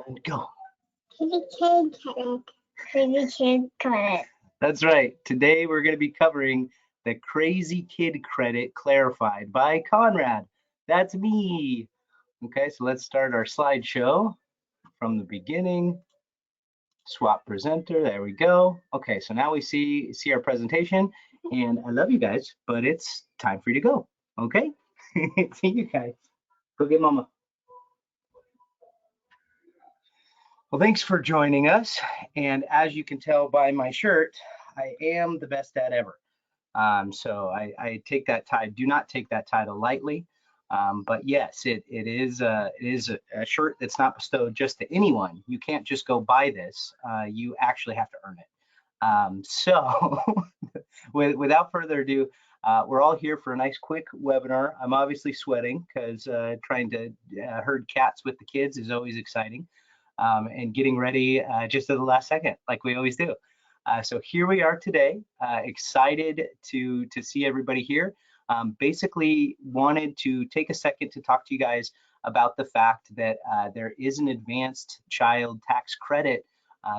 And go. Kitty kid credit. Kitty kid credit. That's right. Today we're going to be covering the Crazy Kid Credit Clarified by Conrad. That's me. Okay, so let's start our slideshow from the beginning. Swap presenter. There we go. Okay, so now we see our presentation, and I love you guys, but it's time for you to go. Okay, see you guys. Go get mama. Well, thanks for joining us. And as you can tell by my shirt, I am the best dad ever. So I take that title, do not take that title lightly. But yes, it is a shirt that's not bestowed just to anyone. You can't just go buy this. You actually have to earn it. So without further ado, we're all here for a nice quick webinar. I'm obviously sweating because trying to herd cats with the kids is always exciting. And getting ready just at the last second, like we always do. So here we are today, excited to see everybody here. Basically wanted to take a second to talk to you guys about the fact that there is an advanced child tax credit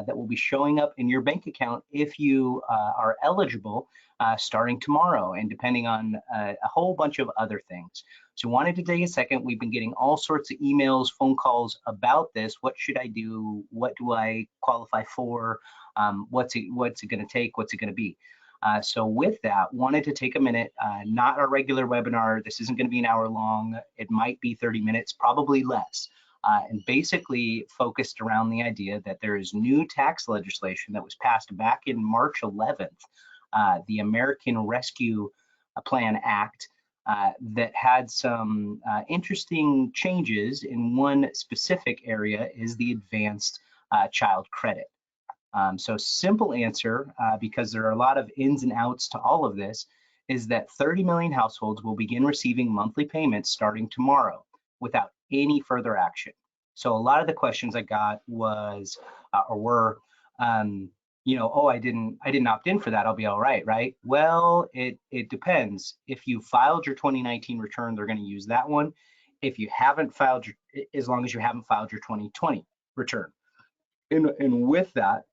that will be showing up in your bank account if you are eligible starting tomorrow, and depending on a whole bunch of other things. So wanted to take a second. We've been getting all sorts of emails, phone calls about this. What should I do? What do I qualify for? What's it going to take? What's it going to be? So with that, wanted to take a minute, not a regular webinar. This isn't going to be an hour long. It might be 30 minutes, probably less. And basically focused around the idea that there is new tax legislation that was passed back in March 11th, the American Rescue Plan Act, that had some interesting changes. In one specific area is the advanced child credit. So simple answer, because there are a lot of ins and outs to all of this, is that 30 million households will begin receiving monthly payments starting tomorrow without any further action. So a lot of the questions I got was, oh, I didn't opt in for that, I'll be all right, right? Well, it depends. If you filed your 2019 return, they're going to use that one. If you haven't filed as long as you haven't filed your 2020 return. And with that,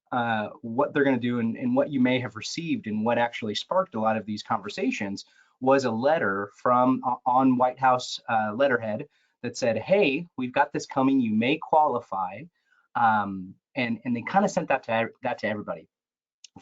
what they're going to do, and what you may have received, and what actually sparked a lot of these conversations, was a letter from on White House letterhead that said, hey, we've got this coming, you may qualify. And they kind of sent that to everybody.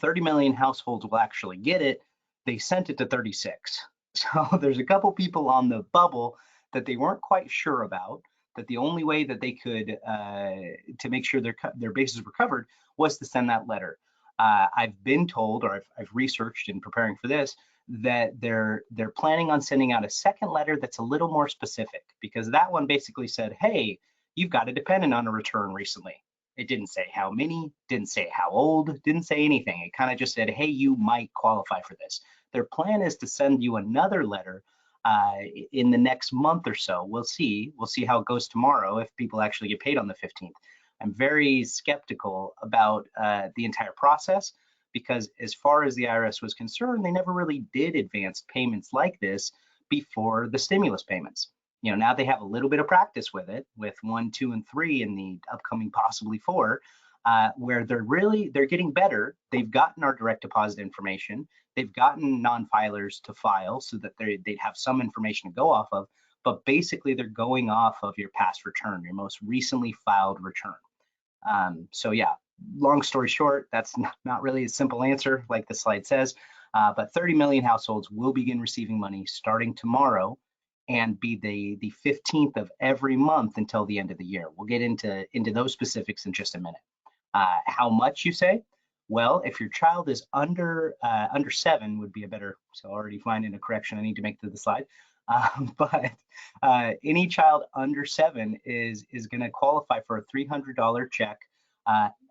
30 million households will actually get it. They sent it to 36. So there's a couple people on the bubble that they weren't quite sure about, that the only way that they could to make sure their bases were covered was to send that letter. I've been told, or I've researched in preparing for this, that they're planning on sending out a second letter that's a little more specific, because that one basically said, hey, you've got a dependent on a return recently. It didn't say how many, didn't say how old, didn't say anything. It kind of just said, hey, you might qualify for this. Their plan is to send you another letter in the next month or so. We'll see how it goes tomorrow, if people actually get paid on the 15th. I'm very skeptical about the entire process, because as far as the IRS was concerned, they never really did advanced payments like this before the stimulus payments. Now they have a little bit of practice with it, with 1, 2, and 3, and the upcoming possibly 4, where they're getting better. They've gotten our direct deposit information. They've gotten non-filers to file so that they'd have some information to go off of, but basically they're going off of your past return, your most recently filed return. So yeah, long story short, that's not really a simple answer like the slide says, but 30 million households will begin receiving money starting tomorrow, and be the 15th of every month until the end of the year. We'll get into those specifics in just a minute. How much, you say? Well, if your child is under 7 would be a better, so already finding a correction I need to make to the slide. But any child under 7 is going to qualify for a $300 check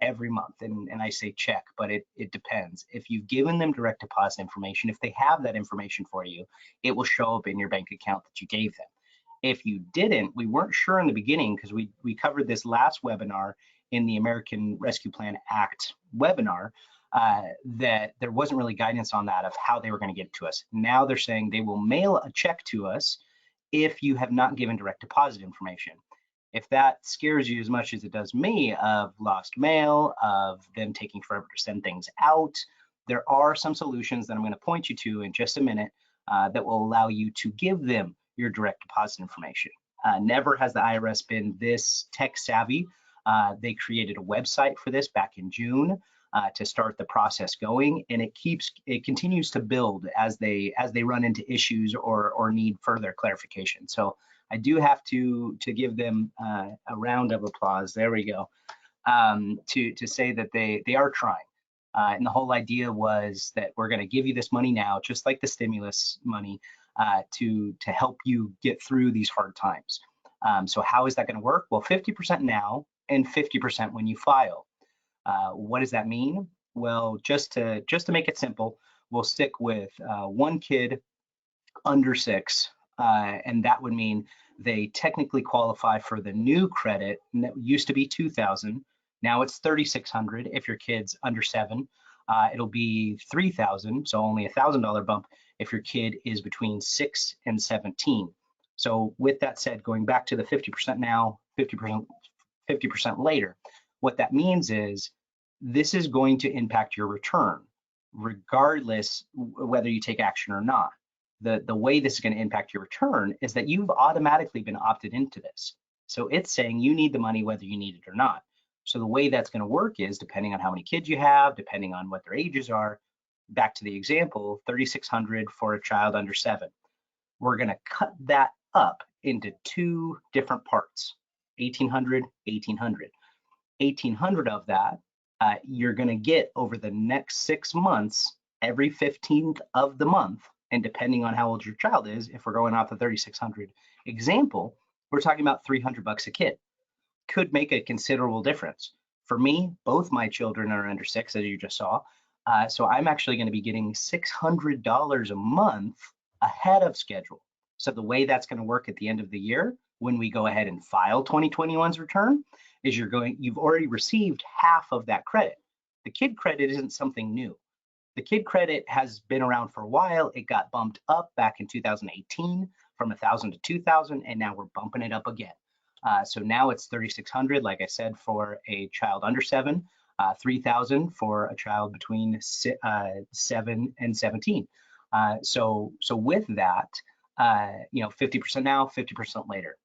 every month. And I say check, but it depends. If you've given them direct deposit information, if they have that information for you, it will show up in your bank account that you gave them. If you didn't, we weren't sure in the beginning, because we covered this last webinar in the American Rescue Plan Act webinar, that there wasn't really guidance on that, of how they were going to get it to us. Now they're saying they will mail a check to us if you have not given direct deposit information. If that scares you as much as it does me of lost mail, of them taking forever to send things out, there are some solutions that I'm going to point you to in just a minute that will allow you to give them your direct deposit information. Never has the IRS been this tech savvy. They created a website for this back in June to start the process going, and it continues to build as they run into issues or need further clarification. So I do have to give them a round of applause. There we go. To say that they are trying. And the whole idea was that we're going to give you this money now, just like the stimulus money, to help you get through these hard times. So how is that going to work? Well, 50% now and 50% when you file. What does that mean? Well, just to make it simple, we'll stick with one kid under 6, and that would mean they technically qualify for the new credit, and that used to be $2,000. Now it's $3,600 if your kid's under 7. It'll be $3,000, so only a $1,000 bump if your kid is between 6 and 17. So with that said, going back to the 50% now, 50% later, what that means is this is going to impact your return, regardless whether you take action or not. The way this is going to impact your return is that you've automatically been opted into this. So it's saying you need the money whether you need it or not. So the way that's going to work is, depending on how many kids you have, depending on what their ages are, back to the example, $3,600 for a child under 7. We're going to cut that up into 2 different parts, $1,800, $1,800. $1,800 of that you're going to get over the next 6 months, every 15th of the month. And depending on how old your child is, if we're going off the 3,600 example, we're talking about $300 a kid. Could make a considerable difference. For me, both my children are under 6, as you just saw. So I'm actually going to be getting $600 a month ahead of schedule. So the way that's going to work at the end of the year, when we go ahead and file 2021's return, is you've already received half of that credit. The kid credit isn't something new. The kid credit has been around for a while. It got bumped up back in 2018 from 1,000 to 2,000, and now we're bumping it up again. So now it's 3,600, like I said, for a child under 7, 3,000 for a child between 7 and 17. So with that, 50% now, 50% later.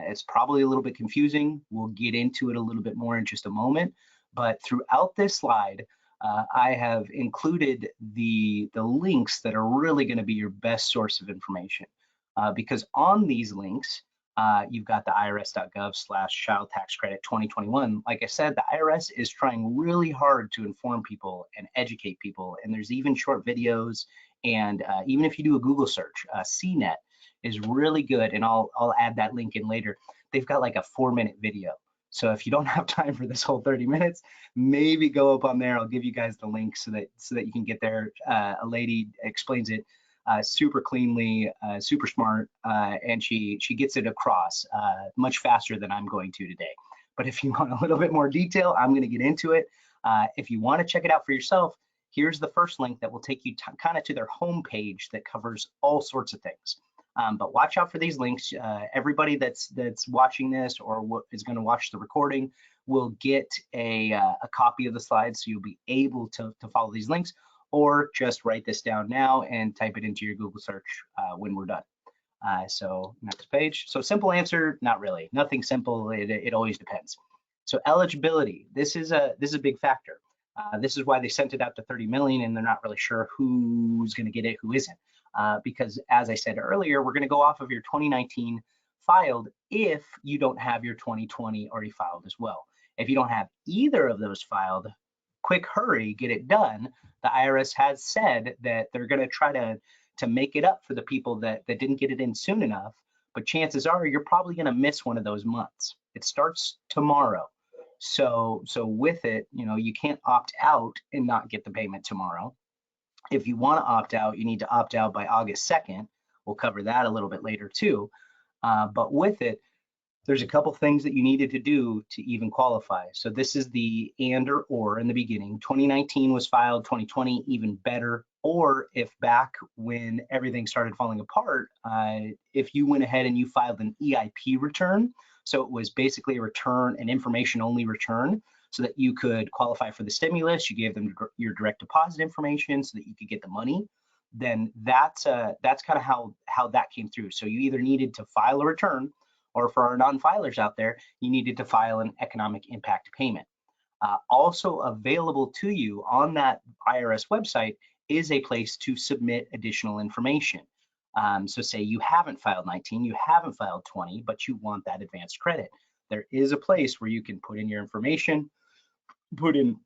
It's probably a little bit confusing. We'll get into it a little bit more in just a moment. But throughout this slide, I have included the links that are really going to be your best source of information. Because on these links, you've got the irs.gov/child tax credit 2021. Like I said, the IRS is trying really hard to inform people and educate people. And there's even short videos. And even if you do a Google search, CNET is really good. And I'll add that link in later. They've got like a 4-minute video. So if you don't have time for this whole 30 minutes, maybe go up on there. I'll give you guys the link so that you can get there. A lady explains it super cleanly, super smart, and she gets it across much faster than I'm going to today. But if you want a little bit more detail, I'm going to get into it. If you want to check it out for yourself, here's the first link that will take you kind of to their homepage that covers all sorts of things. But watch out for these links. Everybody that's watching this or is going to watch the recording will get a copy of the slides, so you'll be able to follow these links, or just write this down now and type it into your Google search when we're done. So next page. So simple answer, not really. Nothing simple. It always depends. So eligibility. This is a big factor. This is why they sent it out to 30 million, and they're not really sure who's going to get it, who isn't. Because as I said earlier, we're going to go off of your 2019 filed if you don't have your 2020 already filed as well. If you don't have either of those filed, quick hurry, get it done. The IRS has said that they're going to try to make it up for the people that didn't get it in soon enough, but chances are you're probably going to miss one of those months. It starts tomorrow. So with it, you can't opt out and not get the payment tomorrow. If you want to opt out, you need to opt out by August 2nd. We'll cover that a little bit later too. But with it, there's a couple things that you needed to do to even qualify. So this is the and or in the beginning. 2019 was filed, 2020 even better. Or if back when everything started falling apart, if you went ahead and you filed an EIP return, so it was basically a return, an information only return, so that you could qualify for the stimulus, you gave them your direct deposit information so that you could get the money, then that's kind of how that came through. So you either needed to file a return, or for our non-filers out there, you needed to file an economic impact payment. Also available to you on that IRS website is a place to submit additional information. So say you haven't filed 19, you haven't filed 20, but you want that advanced credit. There is a place where you can put in your information, put in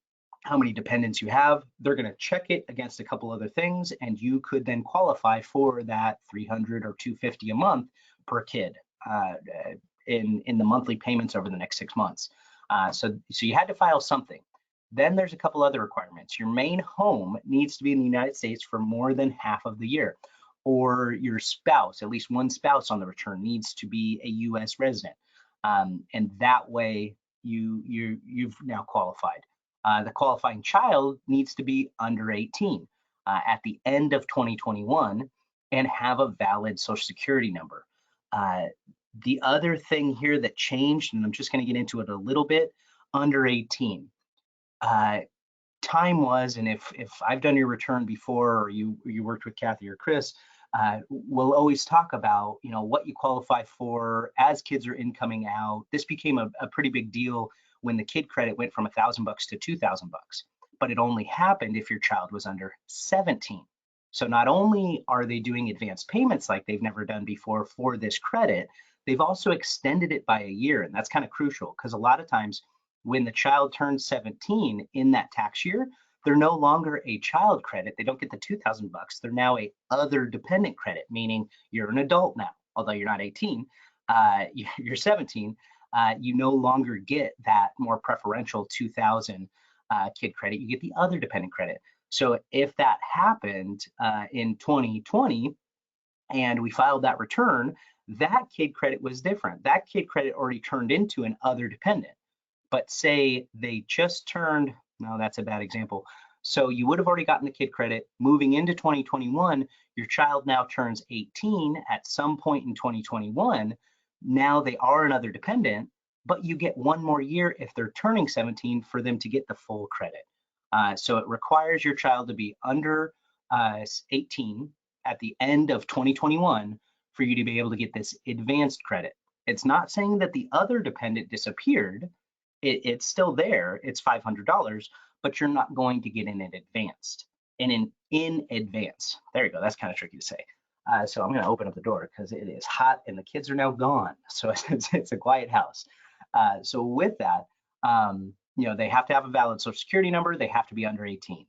how many dependents you have. They're going to check it against a couple other things, and you could then qualify for that $300 or $250 a month per kid in the monthly payments over the next 6 months. So you had to file something. Then there's a couple other requirements. Your main home needs to be in the United States for more than half of the year, or your spouse, at least one spouse on the return, needs to be a U.S. resident, and that way you've now qualified. The qualifying child needs to be under 18 at the end of 2021 and have a valid Social Security number. The other thing here that changed, and I'm just going to get into it a little bit, under 18. Time was, and if I've done your return before, or you worked with Kathy or Chris, we'll always talk about, you know, what you qualify for as kids are incoming out. This became a pretty big deal when the kid credit went from $1,000 to $2,000, but it only happened if your child was under 17. So not only are they doing advanced payments like they've never done before for this credit, they've also extended it by a year, and that's kind of crucial because a lot of times when the child turns 17 in that tax year, they're no longer a child credit. They don't get the $2,000. They're now a other dependent credit, meaning you're an adult now, although you're not 18, you're 17. You no longer get that more preferential 2,000 kid credit. You get the other dependent credit. So if that happened in 2020 and we filed that return, that kid credit was different. That kid credit already turned into an other dependent. But say they just turned, no, that's a bad example. So you would have already gotten the kid credit. Moving into 2021, your child now turns 18 at some point in 2021. Now they are another dependent, but you get one more year if they're turning 17 for them to get the full credit. So it requires your child to be under 18 at the end of 2021 for you to be able to get this advanced credit. It's not saying that the other dependent disappeared. It's still there. It's $500, but you're not going to get in it advanced. And in advance, there you go. That's kind of tricky to say. So I'm going to open up the door because it is hot and the kids are now gone. So it's a quiet house. So with that, you know, they have to have a valid Social Security number. They have to be under 18.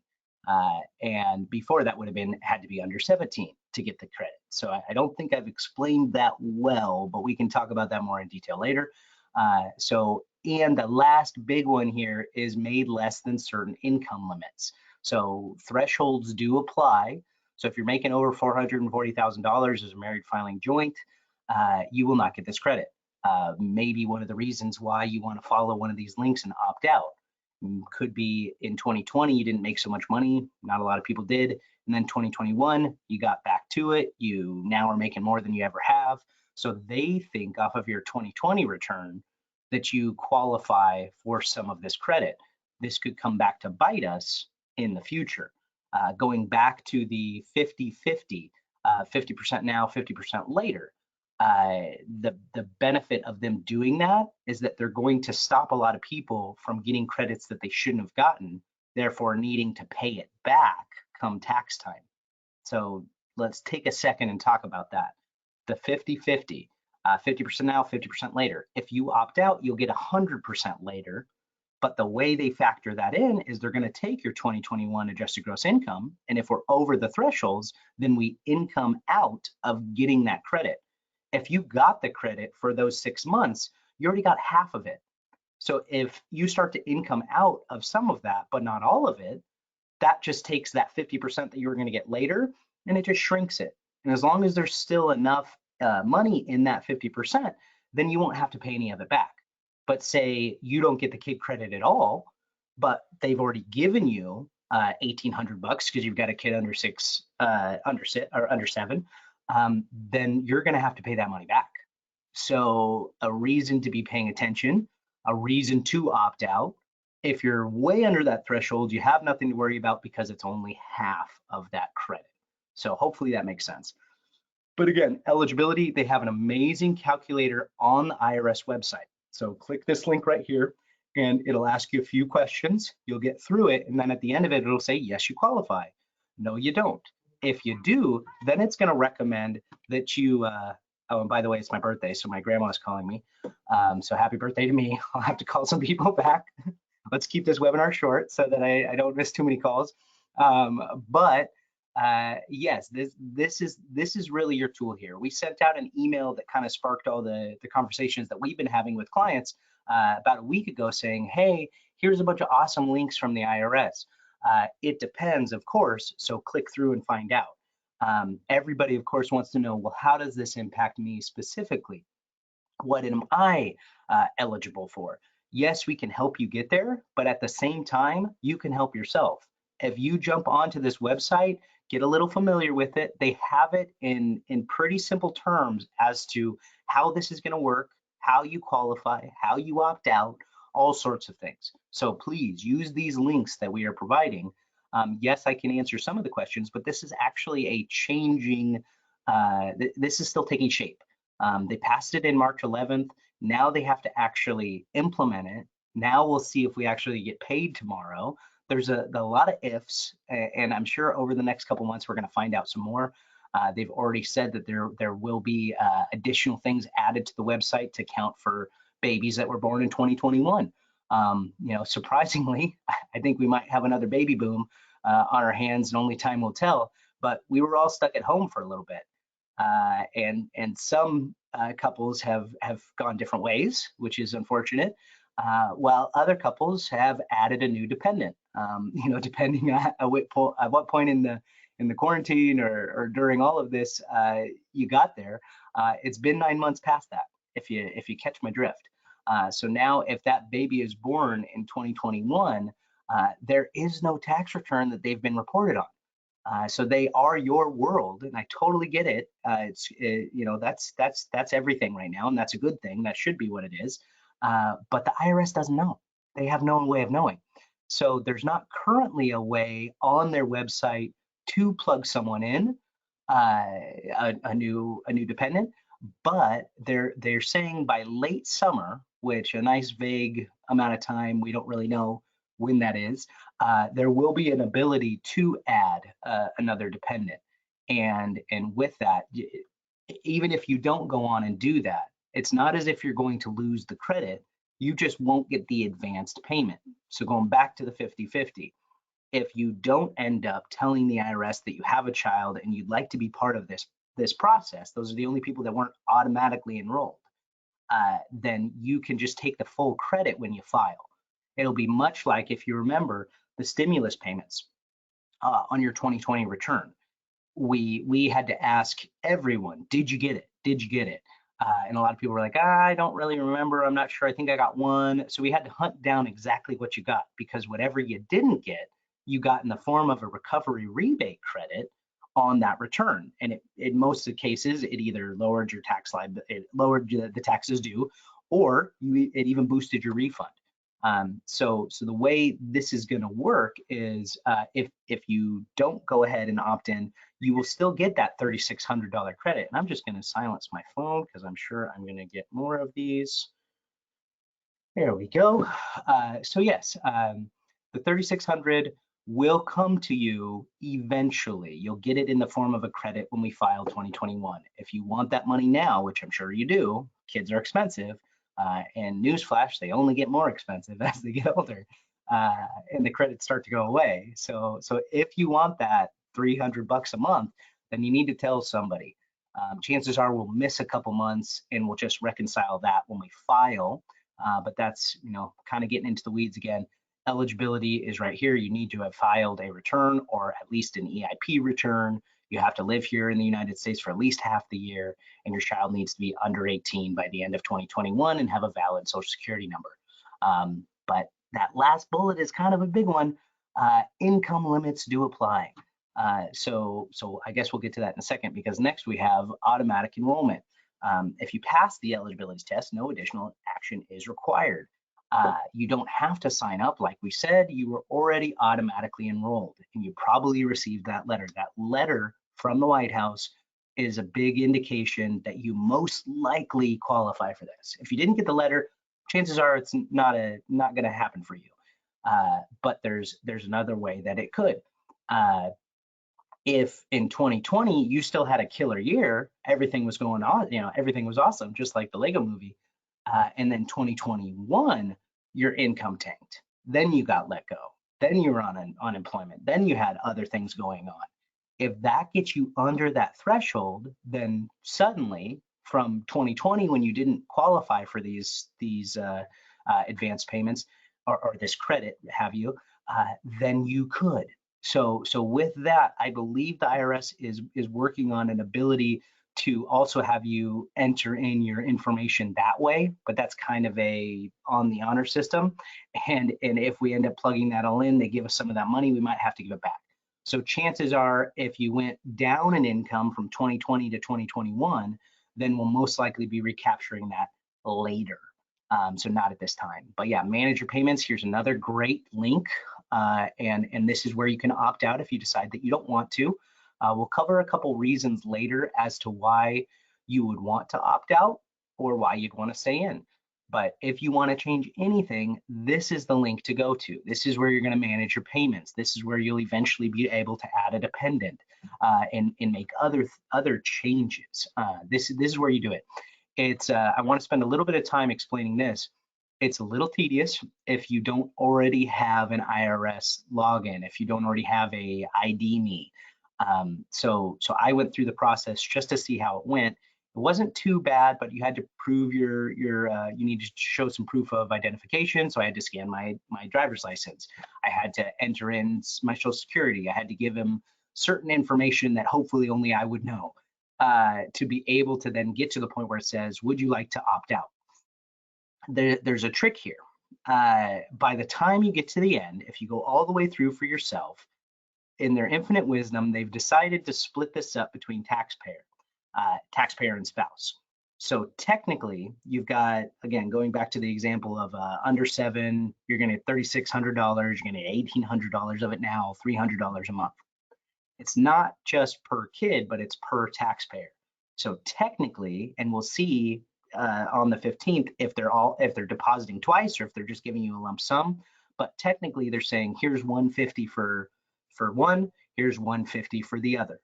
And before that would have had to be under 17 to get the credit. So I don't think I've explained that well, but we can talk about that more in detail later. And the last big one here is made less than certain income limits. So thresholds do apply. So if you're making over $440,000 as a married filing joint, you will not get this credit. Maybe one of the reasons why you want to follow one of these links and opt out could be in 2020, you didn't make so much money. Not a lot of people did. And then 2021, you got back to it. You now are making more than you ever have. So they think off of your 2020 return that you qualify for some of this credit. This could come back to bite us in the future. Going back to the 50-50, 50% now, 50% later, the benefit of them doing that is that they're going to stop a lot of people from getting credits that they shouldn't have gotten, therefore needing to pay it back come tax time. So let's take a second and talk about that. The 50-50. 50% now, 50% later. If you opt out, you'll get 100% later. But the way they factor that in is they're going to take your 2021 adjusted gross income. And if we're over the thresholds, then we income out of getting that credit. If you got the credit for those 6 months, you already got half of it. So if you start to income out of some of that, but not all of it, that just takes that 50% that you were going to get later and it just shrinks it. And as long as there's still enough money in that 50%, then you won't have to pay any of it back. But say you don't get the kid credit at all, but they've already given you $1,800 because you've got a kid under six, under 7, then you're going to have to pay that money back. So a reason to be paying attention, a reason to opt out. If you're way under that threshold, you have nothing to worry about because it's only half of that credit. So hopefully that makes sense. But again, eligibility, they have an amazing calculator on the IRS website. So click this link right here and it'll ask you a few questions. You'll get through it. And then at the end of it, it'll say, yes, you qualify. No, you don't. If you do, then it's going to recommend that you, oh, and by the way, it's my birthday, so my grandma's calling me. So happy birthday to me. I'll have to call some people back. Let's keep this webinar short so that I don't miss too many calls. Yes, this is really your tool here. We sent out an email that kind of sparked all the conversations that we've been having with clients about a week ago saying, hey, here's a bunch of awesome links from the IRS. It depends, of course, so click through and find out. Everybody, of course, wants to know, well, how does this impact me specifically? What am I eligible for? Yes, we can help you get there, but at the same time, you can help yourself. If you jump onto this website, get a little familiar with it. They have it in pretty simple terms as to how this is going to work, how you qualify, how you opt out, all sorts of things. So please use these links that we are providing. Yes, I can answer some of the questions, but this is actually a changing, this is still taking shape. They passed it in March 11th. Now they have to actually implement it. Now we'll see if we actually get paid tomorrow. There's a lot of ifs, and I'm sure over the next couple months we're going to find out some more. They've already said that there will be additional things added to the website to count for babies that were born in 2021. You know, surprisingly, I think we might have another baby boom on our hands, and only time will tell. But we were all stuck at home for a little bit, and some couples have gone different ways, which is unfortunate. While other couples have added a new dependent, you know, depending on at what point in the quarantine or during all of this you got there. It's been 9 months past that, if you catch my drift. So now, if that baby is born in 2021, there is no tax return that they've been reported on. So they are your world, and I totally get it. You know, that's everything right now, and that's a good thing. That should be what it is. But the IRS doesn't know. They have no way of knowing. So there's not currently a way on their website to plug someone in, a new dependent. But they're saying by late summer, which a nice vague amount of time, we don't really know when that is, there will be an ability to add another dependent. And with that, even if you don't go on and do that, it's not as if you're going to lose the credit, you just won't get the advanced payment. So going back to the 50-50, if you don't end up telling the IRS that you have a child and you'd like to be part of this process, those are the only people that weren't automatically enrolled, then you can just take the full credit when you file. It'll be much like, if you remember, the stimulus payments on your 2020 return. We had to ask everyone, did you get it? Did you get it? And a lot of people were like, I don't really remember. I'm not sure. I think I got one. So we had to hunt down exactly what you got, because whatever you didn't get, you got in the form of a recovery rebate credit on that return. And in most of the cases, it either lowered your tax liability, it lowered the taxes due, or it even boosted your refund. So the way this is going to work is if you don't go ahead and opt in, you will still get that $3,600 credit. And I'm just going to silence my phone because I'm sure I'm going to get more of these. There we go. So yes, the $3,600 will come to you eventually. You'll get it in the form of a credit when we file 2021. If you want that money now, which I'm sure you do, kids are expensive. And newsflash, they only get more expensive as they get older, and the credits start to go away. So if you want that $300 a month, then you need to tell somebody. Chances are we'll miss a couple months and we'll just reconcile that when we file. But that's, you know, kind of getting into the weeds again. Eligibility is right here. You need to have filed a return, or at least an EIP return. You have to live here in the United States for at least half the year, and your child needs to be under 18 by the end of 2021 and have a valid Social Security number. But that last bullet is kind of a big one. Income limits do apply. So I guess we'll get to that in a second, because next we have automatic enrollment. If you pass the eligibility test, no additional action is required. You don't have to sign up. Like we said, you were already automatically enrolled, and you probably received that letter. That letter from the White House is a big indication that you most likely qualify for this. If you didn't get the letter, chances are it's not going to happen for you. But there's another way that it could. If in 2020 you still had a killer year, everything was going on, everything was awesome, just like the Lego movie, and then 2021 your income tanked, then you got let go, then you were on unemployment, then you had other things going on. If that gets you under that threshold, then suddenly from 2020, when you didn't qualify for these advanced payments or this credit, then you could. So with that, I believe the IRS is working on an ability to also have you enter in your information that way, but that's kind of on the honor system. And if we end up plugging that all in, they give us some of that money, we might have to give it back. So chances are, if you went down in income from 2020 to 2021, then we'll most likely be recapturing that later. So not at this time. But yeah, manage your payments. Here's another great link. And this is where you can opt out if you decide that you don't want to. We'll cover a couple reasons later as to why you would want to opt out or why you'd want to stay in. But if you want to change anything, this is the link to go to. This is where you're going to manage your payments. This is where you'll eventually be able to add a dependent and make other changes. This is where you do it. It's I want to spend a little bit of time explaining this. It's a little tedious if you don't already have an IRS login, if you don't already have a ID me. So I went through the process just to see how it went. It wasn't too bad, but you had to prove you need to show some proof of identification. So I had to scan my driver's license. I had to enter in my social security. I had to give him certain information that hopefully only I would know to be able to then get to the point where it says, would you like to opt out? There's a trick here. By the time you get to the end, if you go all the way through for yourself, in their infinite wisdom, they've decided to split this up between taxpayer and spouse. So technically, you've got, again, going back to the example of under 7, you're going to get $3,600, you're going to get $1,800 of it now, $300 a month. It's not just per kid, but it's per taxpayer. So technically, and we'll see on the 15th if they're depositing twice or if they're just giving you a lump sum. But technically, they're saying here's 150 for one, here's 150 for the other.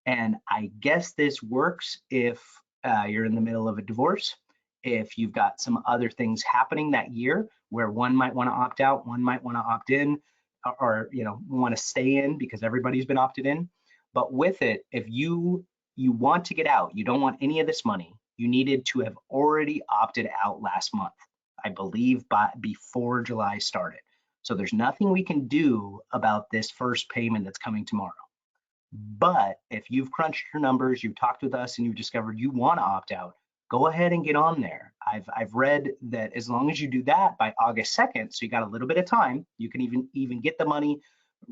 And I guess this works if you're in the middle of a divorce, if you've got some other things happening that year where one might want to opt out, one might want to opt in, or want to stay in because everybody's been opted in. But with it, if you want to get out, you don't want any of this money, you needed to have already opted out last month, I believe before July started. So there's nothing we can do about this first payment that's coming tomorrow. But if you've crunched your numbers, you've talked with us, and you've discovered you want to opt out, go ahead and get on there. I've read that as long as you do that by August 2nd, so you got a little bit of time, you can even get the money,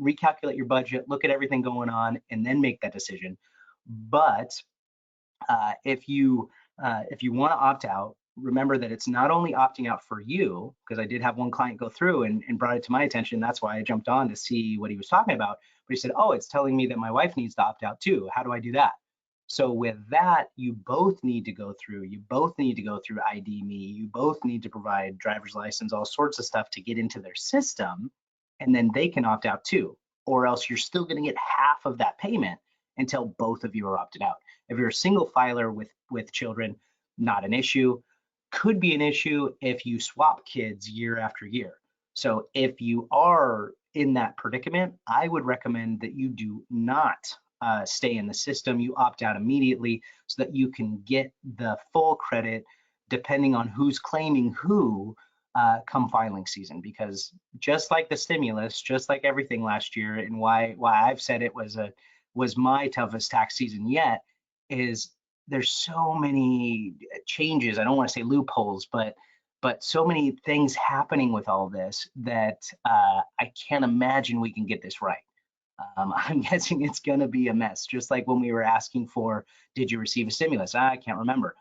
recalculate your budget, look at everything going on, and then make that decision. But if you want to opt out, remember that it's not only opting out for you, because I did have one client go through and brought it to my attention. That's why I jumped on to see what he was talking about. But he said, oh, it's telling me that my wife needs to opt out too. How do I do that? So with that, you both need to go through. You both need to go through ID me. You both need to provide driver's license, all sorts of stuff to get into their system, and then they can opt out too. Or else you're still going to get half of that payment until both of you are opted out. If you're a single filer with children, not an issue. Could be an issue if you swap kids year after year. So if you are in that predicament, I would recommend that you do not stay in the system. You opt out immediately so that you can get the full credit depending on who's claiming who come filing season. Because just like the stimulus, just like everything last year, and why I've said it was my toughest tax season yet, is there's so many changes. I don't want to say loopholes, but But so many things happening with all this that I can't imagine we can get this right. I'm guessing it's going to be a mess, just like when we were asking for, did you receive a stimulus? I can't remember.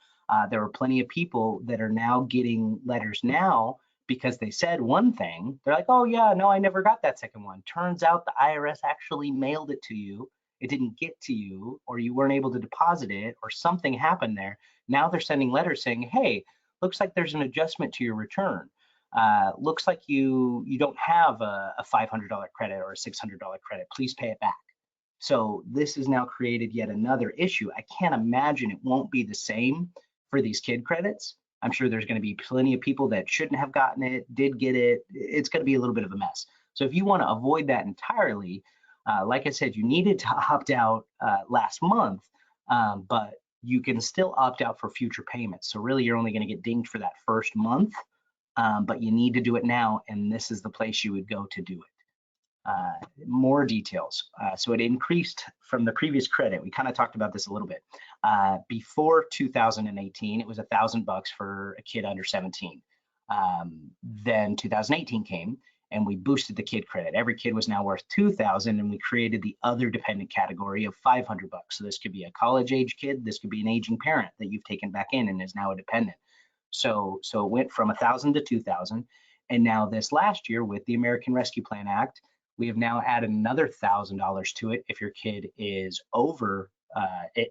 There were plenty of people that are now getting letters now because they said one thing. They're like, oh, yeah, no, I never got that second one. Turns out the IRS actually mailed it to you. It didn't get to you, or you weren't able to deposit it, or something happened there. Now they're sending letters saying, hey, looks like there's an adjustment to your return. Looks like you don't have a $500 credit or a $600 credit. Please pay it back. So this has now created yet another issue. I can't imagine it won't be the same for these kid credits. I'm sure there's going to be plenty of people that shouldn't have gotten it, did get it. It's going to be a little bit of a mess. So if you want to avoid that entirely, like I said, you needed to opt out last month, but you can still opt out for future payments. So really, you're only going to get dinged for that first month, but you need to do it now, and this is the place you would go to do it. More details. So it increased from the previous credit. We kind of talked about this a little bit. Before 2018, it was $1,000 for a kid under 17. Then 2018 came and we boosted the kid credit. Every kid was now worth $2,000, and we created the other dependent category of $500. So this could be a college age kid. This could be an aging parent that you've taken back in and is now a dependent. So it went from 1,000 to 2,000. And now this last year with the American Rescue Plan Act, we have now added another $1,000 to it if your kid is over,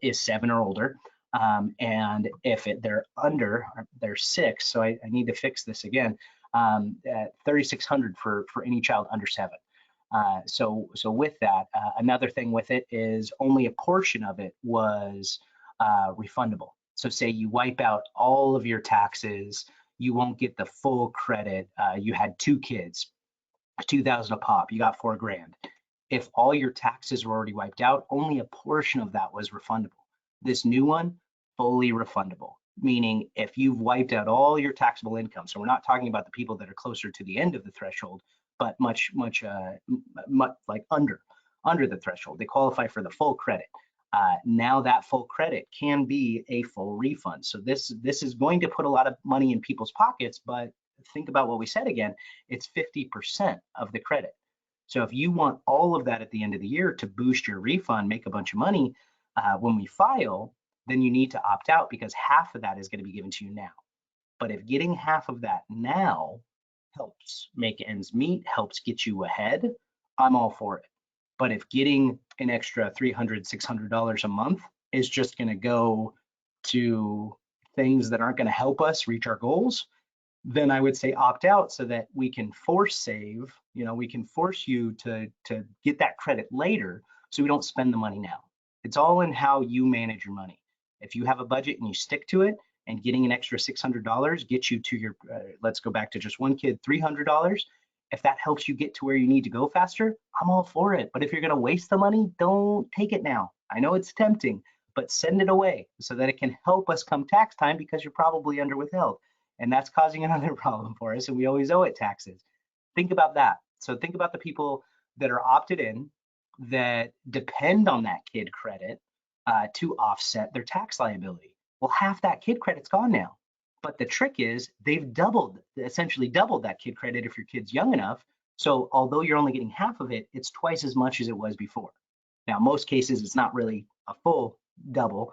is 7 or older. And if they're under, they're 6. So I need to fix this again. $3,600 for any child under 7. So with that, another thing with it is only a portion of it was refundable. So say you wipe out all of your taxes, you won't get the full credit. You had 2 kids, 2,000 a pop, you got $4,000. If all your taxes were already wiped out, only a portion of that was refundable. This new one, fully refundable, meaning if you've wiped out all your taxable income, so we're not talking about the people that are closer to the end of the threshold, but much like under the threshold, they qualify for the full credit. Now that full credit can be a full refund. So this is going to put a lot of money in people's pockets, but think about what we said again, it's 50% of the credit. So if you want all of that at the end of the year to boost your refund, make a bunch of money, when we file, then you need to opt out because half of that is going to be given to you now. But if getting half of that now helps make ends meet, helps get you ahead, I'm all for it. But if getting an extra $300, $600 a month is just going to go to things that aren't going to help us reach our goals, then I would say opt out so that we can force save. We can force you to get that credit later so we don't spend the money now. It's all in how you manage your money. If you have a budget and you stick to it, and getting an extra $600 gets you to your, let's go back to just one kid, $300. If that helps you get to where you need to go faster, I'm all for it. But if you're going to waste the money, don't take it now. I know it's tempting, but send it away so that it can help us come tax time because you're probably under withheld. And that's causing another problem for us, and we always owe it taxes. Think about that. So think about the people that are opted in that depend on that kid credit to offset their tax liability. Well, half that kid credit's gone now. But the trick is they've essentially doubled that kid credit if your kid's young enough. So although you're only getting half of it, it's twice as much as it was before. Now, most cases, it's not really a full double.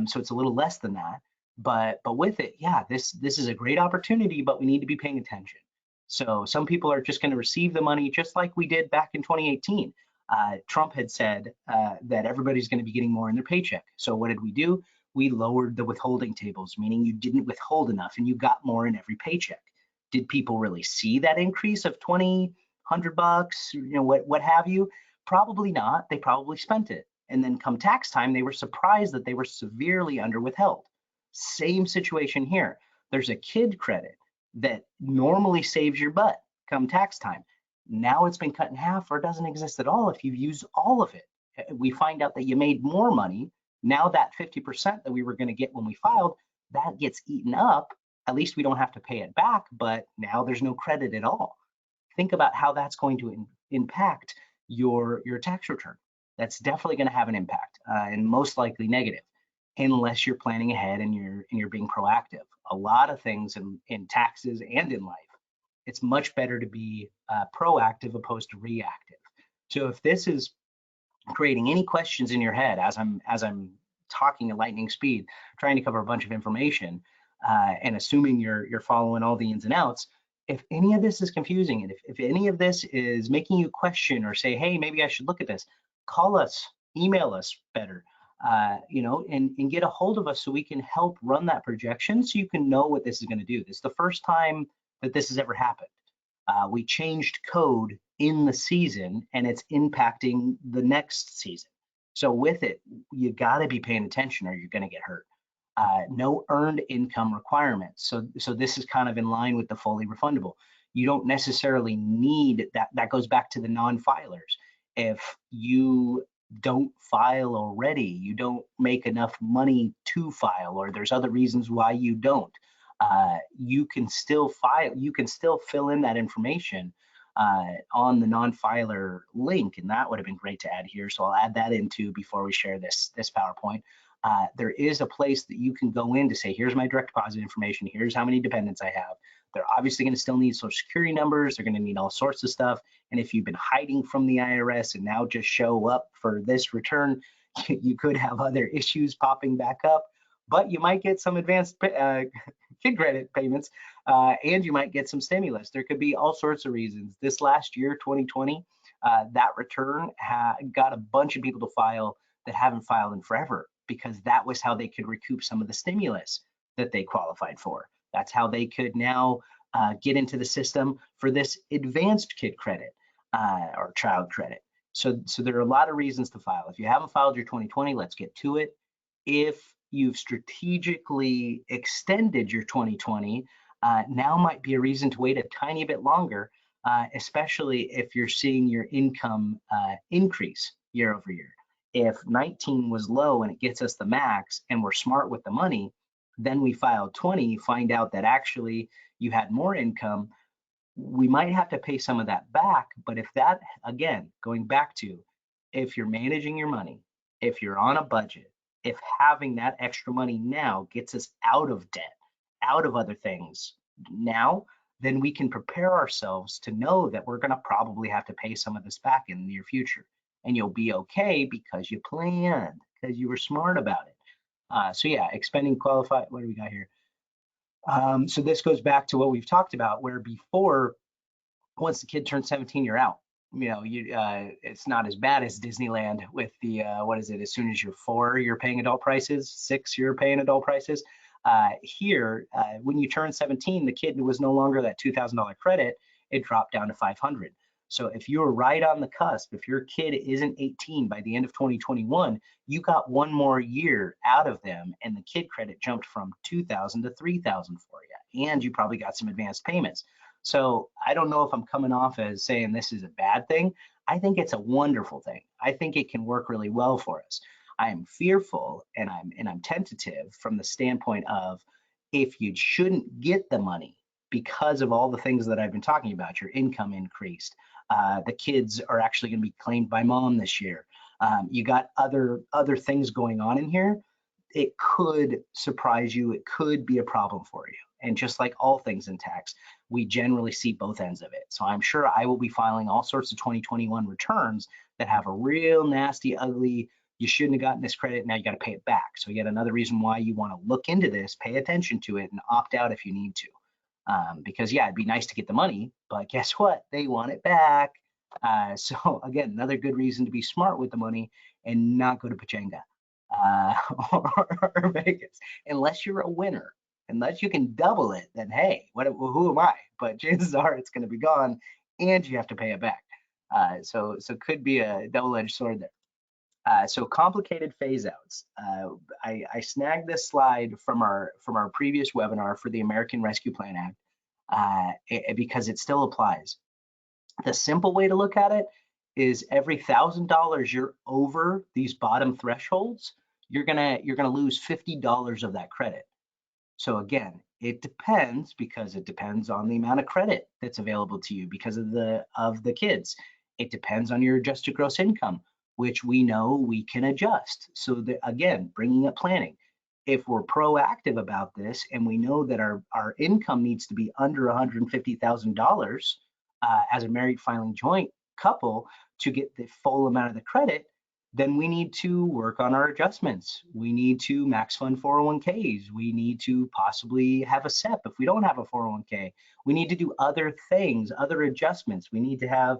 So it's a little less than that. But with it, yeah, this is a great opportunity, but we need to be paying attention. So some people are just going to receive the money just like we did back in 2018. Trump had said that everybody's going to be getting more in their paycheck. So what did we do? We lowered the withholding tables, meaning you didn't withhold enough and you got more in every paycheck. Did people really see that increase of $20, $100, what have you? Probably not. They probably spent it. And then come tax time, they were surprised that they were severely under withheld. Same situation here. There's a kid credit that normally saves your butt come tax time. Now it's been cut in half or doesn't exist at all if you've used all of it. We find out that you made more money. Now that 50% that we were going to get when we filed, that gets eaten up. At least we don't have to pay it back, but now there's no credit at all. Think about how that's going to impact your tax return. That's definitely going to have an impact and most likely negative, unless you're planning ahead and you're being proactive. a lot of things in taxes and in life, it's much better to be proactive opposed to reactive. So if this is creating any questions in your head as I'm talking at lightning speed, trying to cover a bunch of information, and assuming you're following all the ins and outs, if any of this is confusing, and if any of this is making you question or say, hey, maybe I should look at this, call us, email us better, and get a hold of us so we can help run that projection so you can know what this is going to do. This is the first time that this has ever happened. We changed code in the season and it's impacting the next season. So with it, you got to be paying attention or you're going to get hurt. No earned income requirements. So this is kind of in line with the fully refundable. You don't necessarily need that. That goes back to the non-filers. If you don't file already, you don't make enough money to file, or there's other reasons why you don't, you can still file, you can still fill in that information on the non-filer link, and that would have been great to add here. So I'll add that in too before we share this PowerPoint. There is a place that you can go in to say, here's my direct deposit information, here's how many dependents I have. They're obviously going to still need social security numbers, they're going to need all sorts of stuff. And if you've been hiding from the IRS and now just show up for this return, you could have other issues popping back up, but you might get some advanced kid credit payments, and you might get some stimulus. There could be all sorts of reasons. This last year, 2020, that return got a bunch of people to file that haven't filed in forever, because that was how they could recoup some of the stimulus that they qualified for. That's how they could now get into the system for this advanced kid credit or child credit. So there are a lot of reasons to file. If you haven't filed your 2020, let's get to it. If you've strategically extended your 2020, now might be a reason to wait a tiny bit longer, especially if you're seeing your income increase year over year. If 19 was low and it gets us the max and we're smart with the money, then we file 20, find out that actually you had more income, we might have to pay some of that back. But if that, again, going back to, if you're managing your money, if you're on a budget, if having that extra money now gets us out of debt, out of other things now, then we can prepare ourselves to know that we're going to probably have to pay some of this back in the near future. And you'll be okay because you planned, because you were smart about it. So yeah, expending qualified, what do we got here? So this goes back to what we've talked about, where before, once the kid turns 17, you're out. It's not as bad as Disneyland with the, what is it, as soon as you're 4, you're paying adult prices, 6, you're paying adult prices. Here, when you turn 17, the kid was no longer that $2,000 credit, it dropped down to 500. So if you're right on the cusp, if your kid isn't 18 by the end of 2021, you got one more year out of them, and the kid credit jumped from 2,000 to 3,000 for you, and you probably got some advanced payments. So I don't know if I'm coming off as saying this is a bad thing. I think it's a wonderful thing. I think it can work really well for us. I am fearful and I'm tentative from the standpoint of, if you shouldn't get the money because of all the things that I've been talking about, your income increased, the kids are actually going to be claimed by mom this year, you got other things going on in here, it could surprise you, it could be a problem for you. And just like all things in tax, we generally see both ends of it. So I'm sure I will be filing all sorts of 2021 returns that have a real nasty, ugly, you shouldn't have gotten this credit, now you got to pay it back. So yet another reason why you want to look into this, pay attention to it, and opt out if you need to. Because yeah, it'd be nice to get the money, but guess what? They want it back. So again, another good reason to be smart with the money and not go to Pachanga or Vegas, unless you're a winner. Unless you can double it, then hey, who am I? But chances are it's going to be gone, and you have to pay it back. So could be a double-edged sword there. So complicated phase outs. I snagged this slide from our previous webinar for the American Rescue Plan Act because it still applies. The simple way to look at it is every $1,000 you're over these bottom thresholds, you're gonna lose $50 of that credit. So again, it depends, because it depends on the amount of credit that's available to you because of the kids. It depends on your adjusted gross income, which we know we can adjust. So again, bringing up planning. If we're proactive about this and we know that our income needs to be under $150,000 as a married filing joint couple to get the full amount of the credit, then we need to work on our adjustments. We need to max fund 401ks. We need to possibly have a SEP if we don't have a 401k. We need to do other things, other adjustments. We need to have,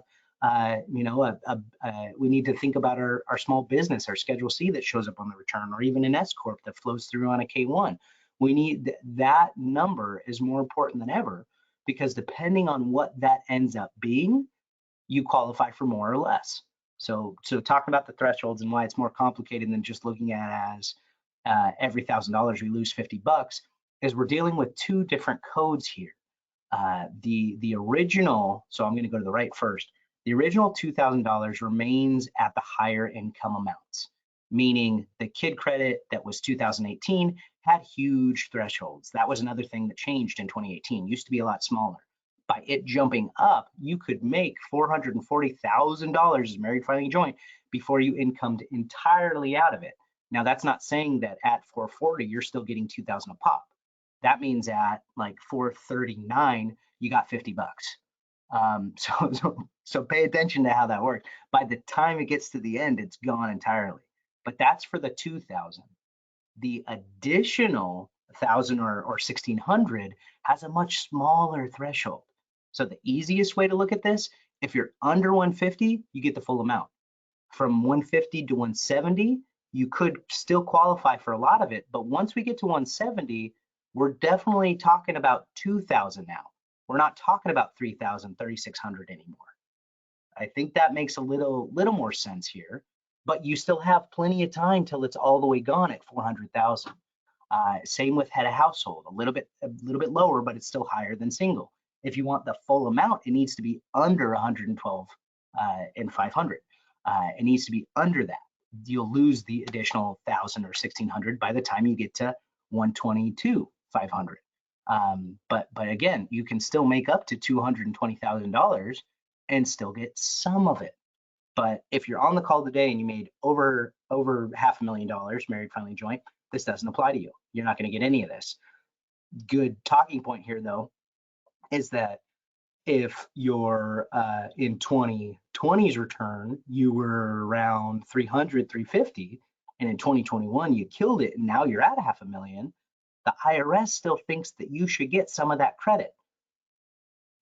we need to think about our small business, our Schedule C that shows up on the return, or even an S Corp that flows through on a K1. We need that number is more important than ever, because depending on what that ends up being, you qualify for more or less. So talking about the thresholds and why it's more complicated than just looking at as every $1,000 we lose $50 is we're dealing with two different codes here. The original, so I'm going to go to the right first. The original $2,000 remains at the higher income amounts, meaning the kid credit that was 2018 had huge thresholds. That was another thing that changed in 2018. Used to be a lot smaller. By it jumping up, you could make $440,000 as married filing joint before you incomed entirely out of it. Now, that's not saying that at 440 you're still getting 2,000 a pop. That means at like 439 you got $50. So pay attention to how that works. By the time it gets to the end, it's gone entirely. But that's for the 2,000. The additional 1,000 or 1,600 has a much smaller threshold. So the easiest way to look at this, if you're under 150, you get the full amount. From 150 to 170, you could still qualify for a lot of it, but once we get to 170, we're definitely talking about 2,000 now. We're not talking about 3,000, 3,600 anymore. I think that makes a little more sense here, but you still have plenty of time till it's all the way gone at 400,000. Same with head of household, a little bit lower, but it's still higher than single. If you want the full amount, it needs to be under 112 and 500. It needs to be under that. You'll lose the additional 1,000 or 1,600 by the time you get to 122 500. But again, you can still make up to $220,000 and still get some of it. But if you're on the call today and you made over $500,000 married filing joint, this doesn't apply to you. You're not going to get any of this. Good talking point here, though, is that if you're in 2020's return, you were around 300, 350, and in 2021 you killed it, and now you're at $500,000, the IRS still thinks that you should get some of that credit.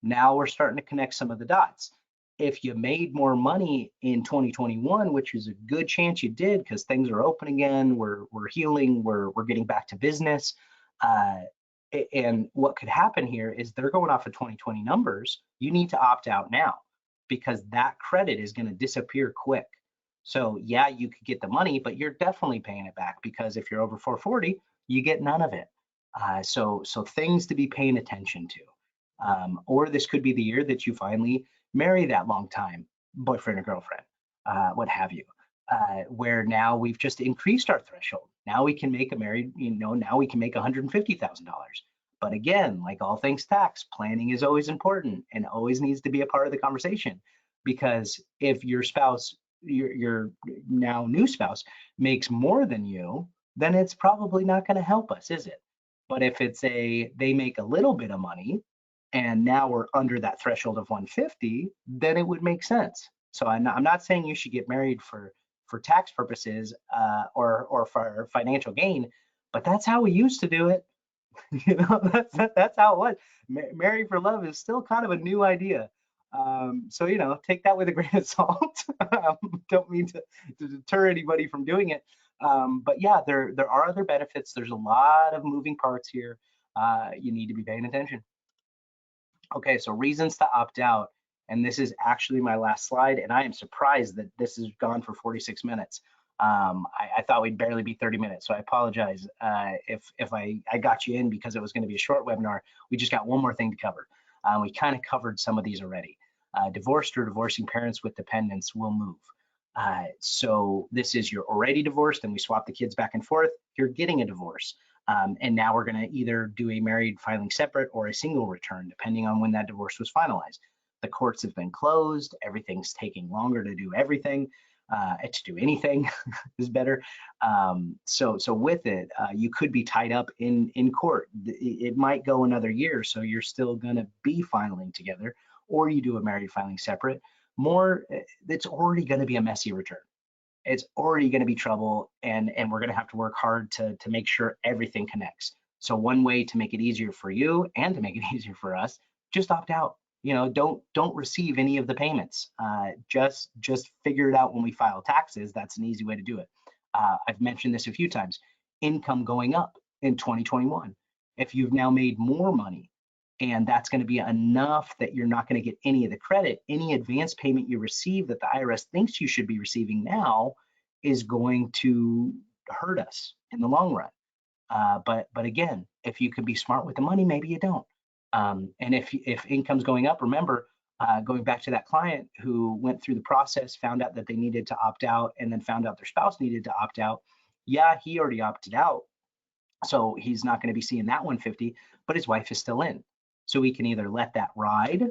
Now we're starting to connect some of the dots. If you made more money in 2021, which is a good chance you did because things are open again, we're healing, we're getting back to business, and what could happen here is they're going off of 2020 numbers. You need to opt out now because that credit is going to disappear quick. So yeah, you could get the money, but you're definitely paying it back because if you're over 440, you get none of it. So things to be paying attention to. Or this could be the year that you finally marry that long time boyfriend or girlfriend, what have you, where now we've just increased our threshold. Now we can make a married, now we can make $150,000. But again, like all things tax, planning is always important and always needs to be a part of the conversation, because if your spouse, your now new spouse, makes more than you, then it's probably not going to help us, is it? But if it's they make a little bit of money and now we're under that threshold of 150, then it would make sense. So I'm not saying you should get married for tax purposes or for financial gain, but that's how we used to do it. That's how it was. Marry for love is still kind of a new idea. So take that with a grain of salt. Don't mean to deter anybody from doing it. But yeah, there are other benefits. There's a lot of moving parts here. You need to be paying attention. Okay, so reasons to opt out. And this is actually my last slide, and I am surprised that this has gone for 46 minutes. I thought we'd barely be 30 minutes, so I apologize if I got you in because it was going to be a short webinar. We just got one more thing to cover. We kind of covered some of these already. Divorced or divorcing parents with dependents will move. So this is you're already divorced and we swap the kids back and forth. You're getting a divorce. And now we're going to either do a married filing separate or a single return, depending on when that divorce was finalized. The courts have been closed. Everything's taking longer to do everything. to do anything is better. So with it, you could be tied up in court. It might go another year, so you're still going to be filing together, or you do a married filing separate. It's already going to be a messy return. It's already going to be trouble, and we're going to have to work hard to make sure everything connects. So one way to make it easier for you and to make it easier for us, just opt out. Don't receive any of the payments. Just figure it out when we file taxes. That's an easy way to do it. I've mentioned this a few times. Income going up in 2021. If you've now made more money, and that's going to be enough that you're not going to get any of the credit, any advance payment you receive that the IRS thinks you should be receiving now is going to hurt us in the long run. But again, if you can be smart with the money, maybe you don't. And if income's going up, remember, going back to that client who went through the process, found out that they needed to opt out, and then found out their spouse needed to opt out. Yeah, he already opted out, so he's not going to be seeing that 150, but his wife is still in. So we can either let that ride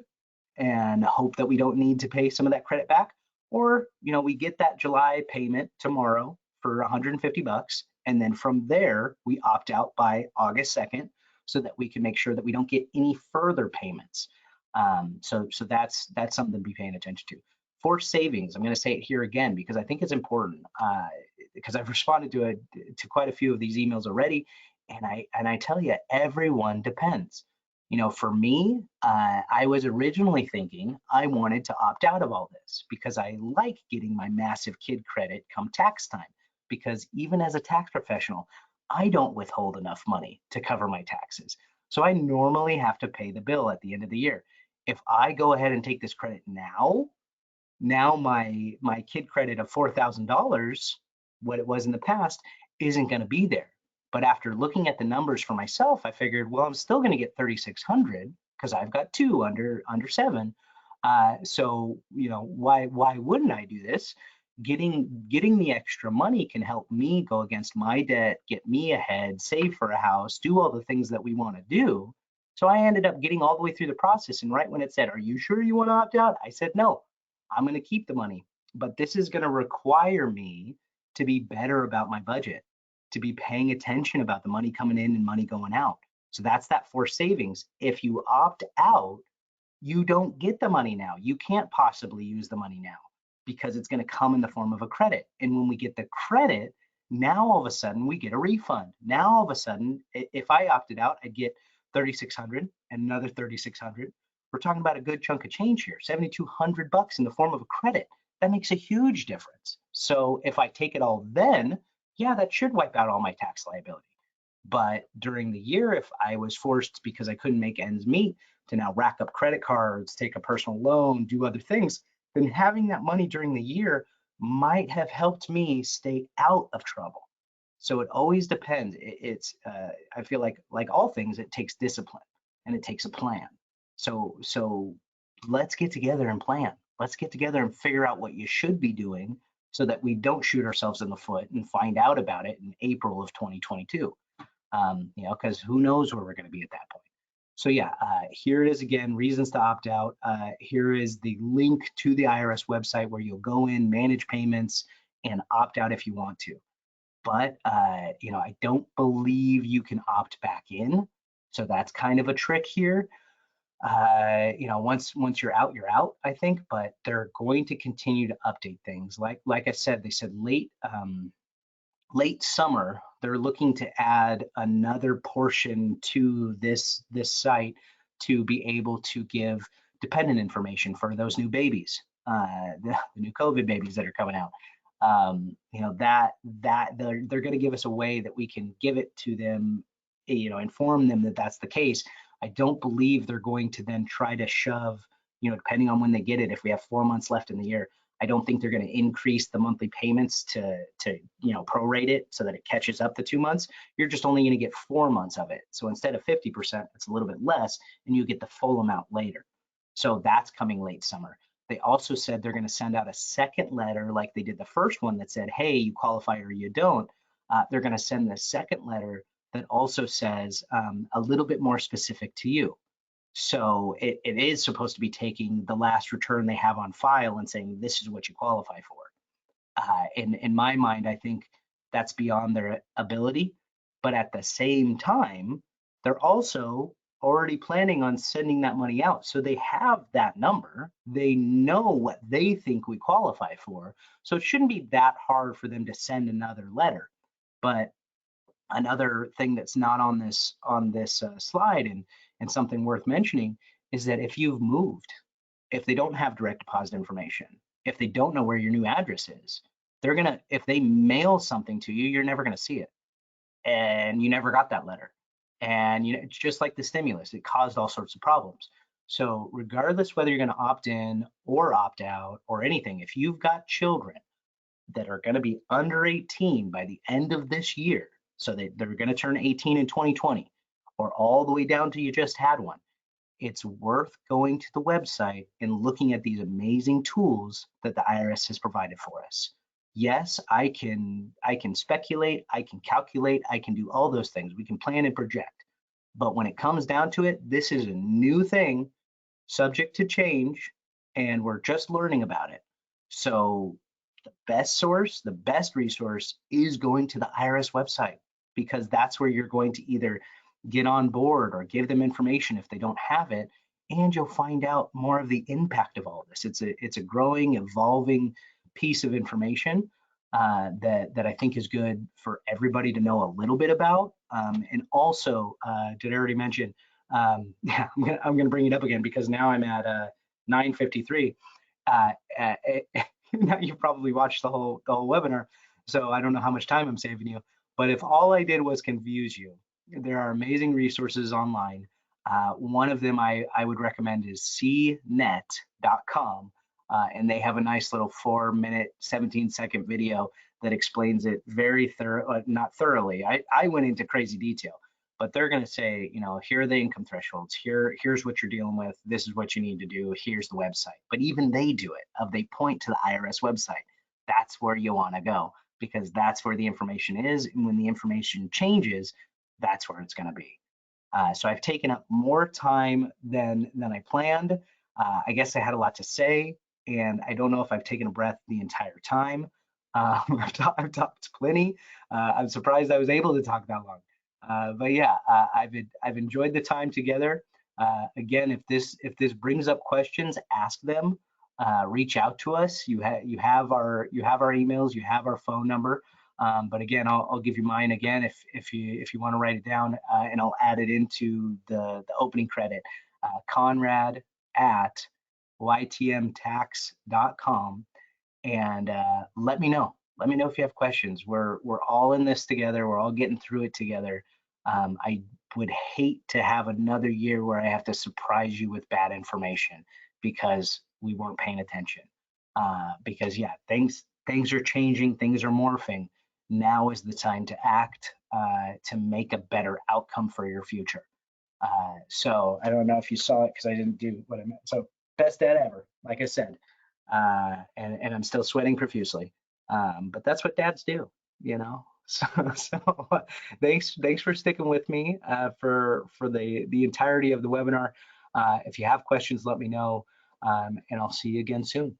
and hope that we don't need to pay some of that credit back, or we get that July payment tomorrow for 150 bucks, and then from there we opt out by August 2nd, so that we can make sure that we don't get any further payments. So that's something to be paying attention to. For savings, I'm going to say it here again because I think it's important, because I've responded to quite a few of these emails already, and I tell you, everyone depends. For me, I was originally thinking I wanted to opt out of all this because I like getting my massive kid credit come tax time, because even as a tax professional, I don't withhold enough money to cover my taxes. So I normally have to pay the bill at the end of the year. If I go ahead and take this credit now my kid credit of $4,000, what it was in the past, isn't going to be there. But after looking at the numbers for myself, I figured, well, I'm still going to get 3,600 because I've got two under 7. So why wouldn't I do this? Getting the extra money can help me go against my debt, get me ahead, save for a house, do all the things that we want to do. So I ended up getting all the way through the process, and right when it said, "Are you sure you want to opt out?" I said, "No, I'm going to keep the money, but this is going to require me to be better about my budget, to be paying attention about the money coming in and money going out." So that's that forced savings. If you opt out, you don't get the money now. You can't possibly use the money now because it's going to come in the form of a credit. And when we get the credit, now all of a sudden we get a refund. Now all of a sudden, if I opted out, I'd get 3,600 and another 3,600. We're talking about a good chunk of change here, 7,200 bucks in the form of a credit. That makes a huge difference. So if I take it all then, yeah, that should wipe out all my tax liability. But during the year, if I was forced because I couldn't make ends meet to now rack up credit cards, take a personal loan, do other things, then having that money during the year might have helped me stay out of trouble. So it always depends. I feel like all things, it takes discipline and it takes a plan. So let's get together and plan. Let's get together and figure out what you should be doing so that we don't shoot ourselves in the foot and find out about it in April of 2022. Because who knows where we're going to be at that point. So yeah, here it is again, reasons to opt out. Here is the link to the IRS website where you'll go in, manage payments, and opt out if you want to. But I don't believe you can opt back in. So that's kind of a trick here. Once you're out, I think, but they're going to continue to update things. Like I said, they said late summer, they're looking to add another portion to this site to be able to give dependent information for those new babies, the new COVID babies that are coming out. That they're going to give us a way that we can give it to them, inform them that that's the case. I don't believe they're going to then try to shove, depending on when they get it, if we have 4 months left in the year, I don't think they're going to increase the monthly payments to prorate it so that it catches up the 2 months. You're just only going to get 4 months of it. So instead of 50%, it's a little bit less, and you get the full amount later. So that's coming late summer. They also said they're going to send out a second letter like they did the first one that said, hey, you qualify or you don't. They're going to send the second letter that also says a little bit more specific to you. So it is supposed to be taking the last return they have on file and saying, this is what you qualify for. In my mind, I think that's beyond their ability. But at the same time, they're also already planning on sending that money out. So they have that number. They know what they think we qualify for. So it shouldn't be that hard for them to send another letter. But another thing that's not on this slide, and something worth mentioning, is that if you've moved, if they don't have direct deposit information, if they don't know where your new address is, they're gonna, if they mail something to you, you're never gonna see it, and you never got that letter. And it's just like the stimulus, it caused all sorts of problems. So regardless whether you're going to opt in or opt out or anything, if you've got children that are going to be under 18 by the end of this year, so they're going to turn 18 in 2020, or all the way down to you just had one, it's worth going to the website and looking at these amazing tools that the IRS has provided for us. Yes, I can speculate, I can calculate, I can do all those things. We can plan and project. But when it comes down to it, this is a new thing, subject to change, and we're just learning about it. So the best source, the best resource is going to the IRS website, because that's where you're going to either get on board or give them information if they don't have it, and you'll find out more of the impact of all of this. It's a growing, evolving piece of information that I think is good for everybody to know a little bit about. And also, did I already mention? Yeah, I'm gonna bring it up again because now I'm at 9:53. Now you've probably watched the whole webinar, so I don't know how much time I'm saving you. But if all I did was confuse you, there are amazing resources online. One of them I would recommend is cnet.com, and they have a nice little 4-minute, 17-second video that explains it very thorough, not thoroughly. I went into crazy detail, but they're going to say, here are the income thresholds. Here's what you're dealing with. This is what you need to do. Here's the website. But even they do it. They point to the IRS website. That's where you want to go, because that's where the information is. And when the information changes, that's where it's going to be. So I've taken up more time than I planned. I guess I had a lot to say, and I don't know if I've taken a breath the entire time. I've talked plenty. I'm surprised I was able to talk that long. But yeah, I've enjoyed the time together. Again, if this brings up questions, ask them. Reach out to us. You have our emails. You have our phone number. But again, I'll give you mine again if you want to write it down, and I'll add it into the opening credit. Conrad at ytmtax.com, and let me know. Let me know if you have questions. We're all in this together. We're all getting through it together. I would hate to have another year where I have to surprise you with bad information because we weren't paying attention. Because yeah, things are changing, things are morphing. Now is the time to act, to make a better outcome for your future. So I don't know if you saw it because I didn't do what I meant. So best dad ever, like I said, and I'm still sweating profusely. But that's what dads do, you know. So thanks for sticking with me for the entirety of the webinar. If you have questions, let me know, and I'll see you again soon.